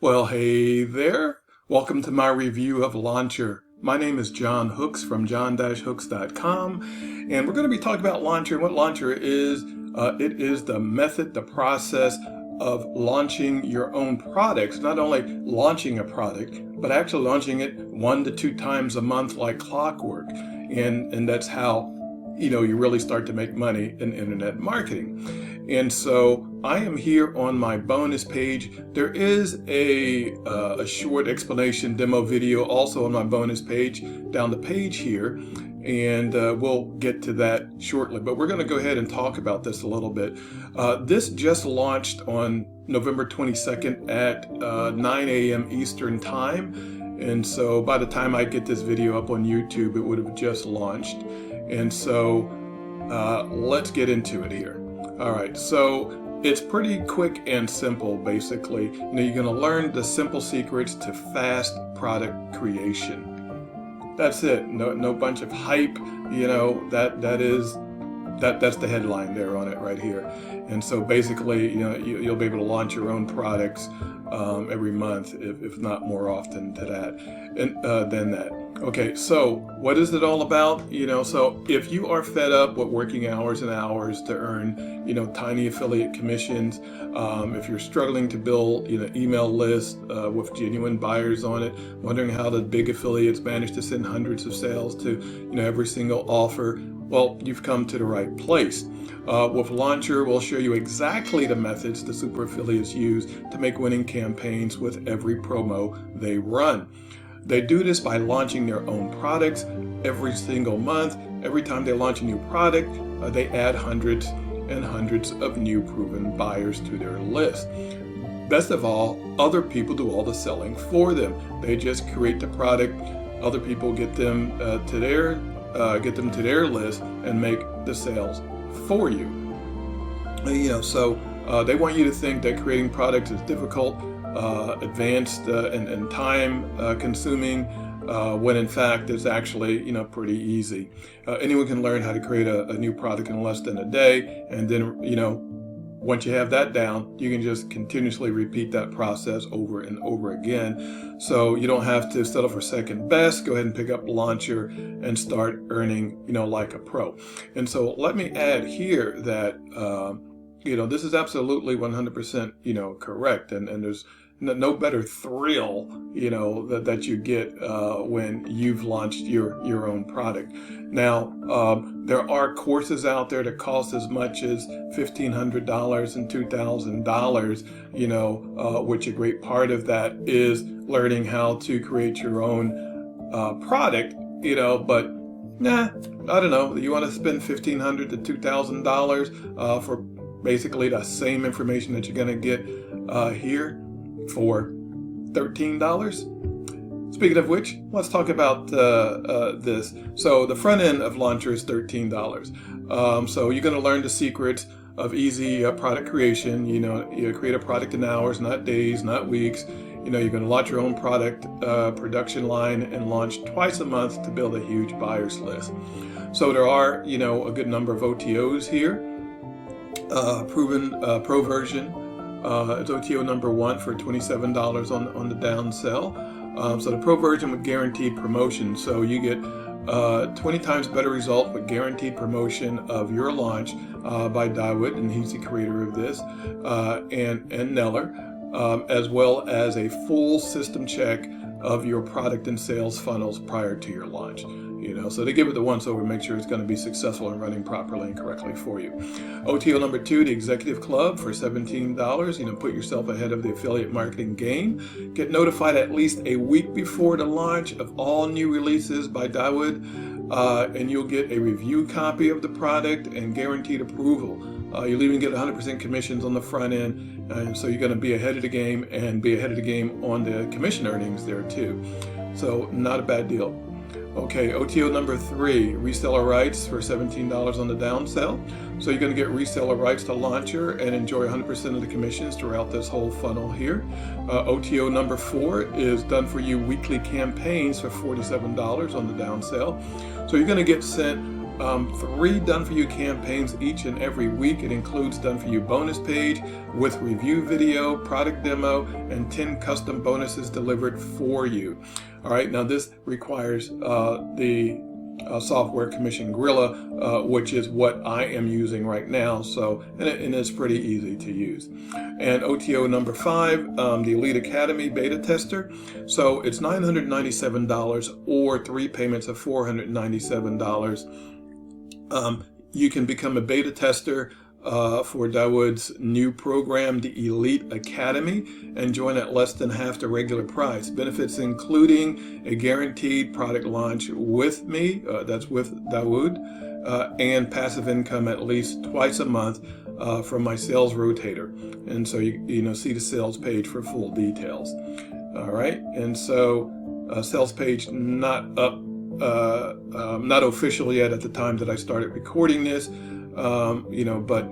Well, hey there. Welcome to my review of Launchrr. My name is John Hooks from John-Hooks.com, and we're going to be talking about Launchrr. And what Launchrr is, it is the method, the process of launching your own products. Not only launching a product, but actually launching it 1 to 2 times a month like clockwork. And that's how you really start to make money in internet marketing. And so I am here on my bonus page. There is a short explanation demo video also on my bonus page down the page here, and we'll get to that shortly. But we're going to go ahead and talk about this a little bit. This just launched on November 22nd at 9 a.m. Eastern Time. And so by the time I get this video up on YouTube, it would have just launched. And so let's get into it here. All right, so it's pretty quick and simple, basically. You're going to learn the simple secrets to fast product creation. That's it. No bunch of hype. That's the headline there on it right here. And so basically, you'll be able to launch your own products every month, if not more often than that. Okay, so what is it all about? So if you are fed up with working hours and hours to earn, tiny affiliate commissions, if you're struggling to build, email lists with genuine buyers on it, wondering how the big affiliates manage to send hundreds of sales to, every single offer, well, you've come to the right place. With Launchrr, we'll show you exactly the methods the super affiliates use to make winning campaigns with every promo they run. They do this by launching their own products every single month. Every time they launch a new product, they add hundreds and hundreds of new proven buyers to their list. Best of all, other people do all the selling for them. They just create the product. Other people get them to their list and make the sales for you. So they want you to think that creating products is difficult, advanced, and time consuming, when in fact it's actually pretty easy. Anyone can learn how to create a new product in less than a day, and then once you have that down, you can just continuously repeat that process over and over again. So you don't have to settle for second best. Go ahead and pick up Launchrr and start earning, like a pro. And so let me add here that, this is absolutely 100%, correct. And there's no better thrill, that you get when you've launched your own product. Now, there are courses out there that cost as much as $1,500 and $2,000, which a great part of that is learning how to create your own product, but I don't know. You want to spend $1,500 to $2,000 for basically the same information that you're going to get here for $13. Speaking of which, let's talk about this. So the front end of Launchrr is $13. So you're going to learn the secrets of easy product creation. You create a product in hours, not days, not weeks. You're going to launch your own product production line and launch twice a month to build a huge buyers list. So there are, a good number of OTOs here. Proven pro version. It's OTO number 1 for $27 on the down sell. So the pro version with guaranteed promotion. So you get 20 times better result with guaranteed promotion of your launch by Dawood, and he's the creator of this, and Neller, as well as a full system check of your product and sales funnels prior to your launch. So they give it the once over to make sure it's going to be successful and running properly and correctly for you. OTO number 2, the Executive Club for $17. Put yourself ahead of the affiliate marketing game. Get notified at least a week before the launch of all new releases by Dawood, and you'll get a review copy of the product and guaranteed approval. You'll even get 100% commissions on the front end, and so you're going to be ahead of the game and be ahead of the game on the commission earnings there too. So not a bad deal. Okay, OTO number 3, reseller rights for $17 on the downsell. So you're going to get reseller rights to Launchrr and enjoy 100% of the commissions throughout this whole funnel here. OTO number 4 is done for you weekly campaigns for $47 on the downsell. So you're going to get sent 3 done-for-you campaigns each and every week. It includes done-for-you bonus page with review video, product demo, and 10 custom bonuses delivered for you. All right, now this requires the software Commission Gorilla, which is what I am using right now. So, and it's pretty easy to use. And OTO number 5, the Elite Academy beta tester. So it's $997 or 3 payments of $497. You can become a beta tester for Dawood's new program, the Elite Academy, and join at less than half the regular price. Benefits including a guaranteed product launch with me, that's with Dawood, and passive income at least twice a month from my sales rotator. And so you see the sales page for full details. All right, and so sales page not up, not official yet at the time that I started recording this. But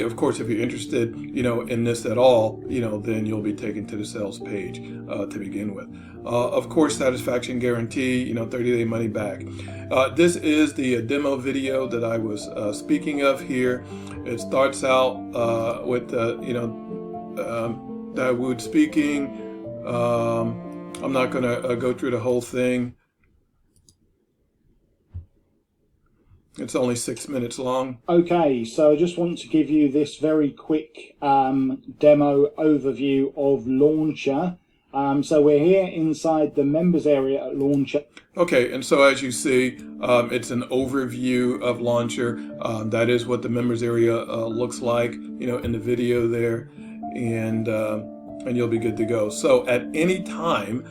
of course, if you're interested, in this at all, then you'll be taken to the sales page to begin with. Of course, satisfaction guarantee, 30-day money back. This is the demo video that I was speaking of here. It starts out with, Dawood speaking. I'm not going to go through the whole thing. It's only 6 minutes long. Okay, so I just want to give you this very quick demo overview of Launchrr. So we're here inside the members area at Launchrr. Okay, and so as you see, it's an overview of Launchrr. That is what the members area looks like, in the video there, and you'll be good to go. So at any time,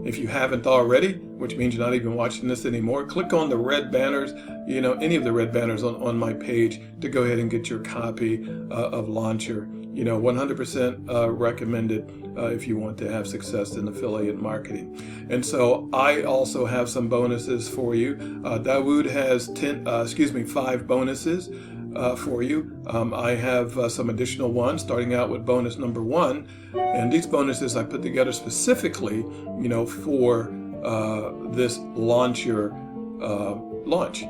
if you haven't already, which means you're not even watching this anymore, click on the red banners, any of the red banners on my page to go ahead and get your copy of Launchrr. 100% recommended if you want to have success in affiliate marketing. And so I also have some bonuses for you. Dawood has 5 bonuses for you. I have some additional ones, starting out with bonus number 1. And these bonuses I put together specifically, for this Launchrr launch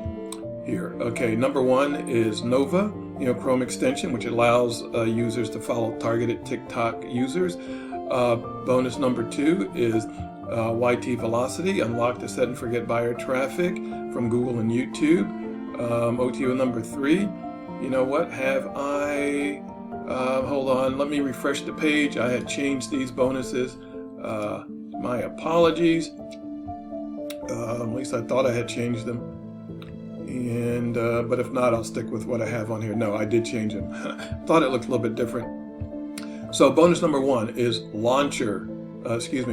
here. Okay, number 1 is Nova, Chrome extension, which allows users to follow targeted TikTok users. Bonus number 2 is YT Velocity, unlock the set and forget buyer traffic from Google and YouTube. OTO number 3, what have I? Hold on, let me refresh the page. I had changed these bonuses. My apologies. At least I thought I had changed them. And but if not, I'll stick with what I have on here. No, I did change them. Thought it looked a little bit different. So bonus number 1 is Launchrr.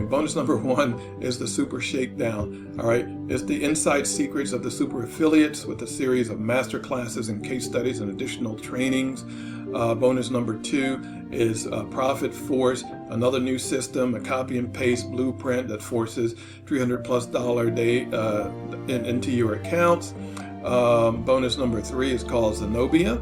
Bonus number 1 is the Super Shakedown. All right, it's the inside secrets of the super affiliates with a series of master classes and case studies and additional trainings. Bonus number 2 is Profit Force, another new system, a copy and paste blueprint that forces $300+ a day into your accounts. Bonus number 3 is called Zenobia.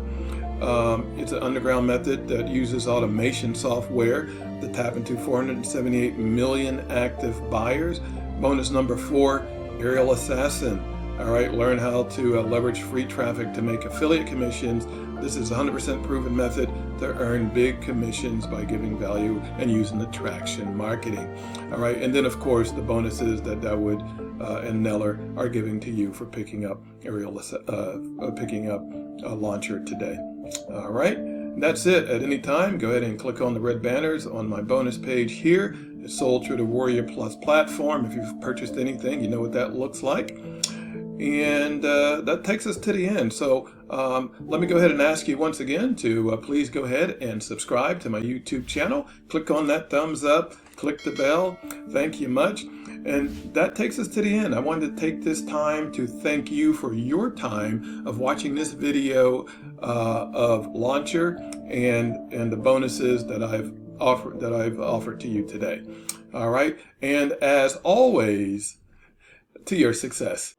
It's an underground method that uses automation software to tap into 478 million active buyers. Bonus number 4, Aerial Assassin. All right, learn how to leverage free traffic to make affiliate commissions. This is a 100% proven method to earn big commissions by giving value and using attraction marketing. All right, and then of course the bonuses that Dawood and Neller are giving to you for picking up Launchrr today. All right, that's it. At any time, go ahead and click on the red banners on my bonus page here. It's sold through the Warrior Plus platform. If you've purchased anything, you know what that looks like. And that takes us to the end. So let me go ahead and ask you once again to please go ahead and subscribe to my YouTube channel. Click on that thumbs up, click the bell. Thank you much. And that takes us to the end. I wanted to take this time to thank you for your time of watching this video of Launchrr and the bonuses that I've offered to you today. All right. And as always, to your success.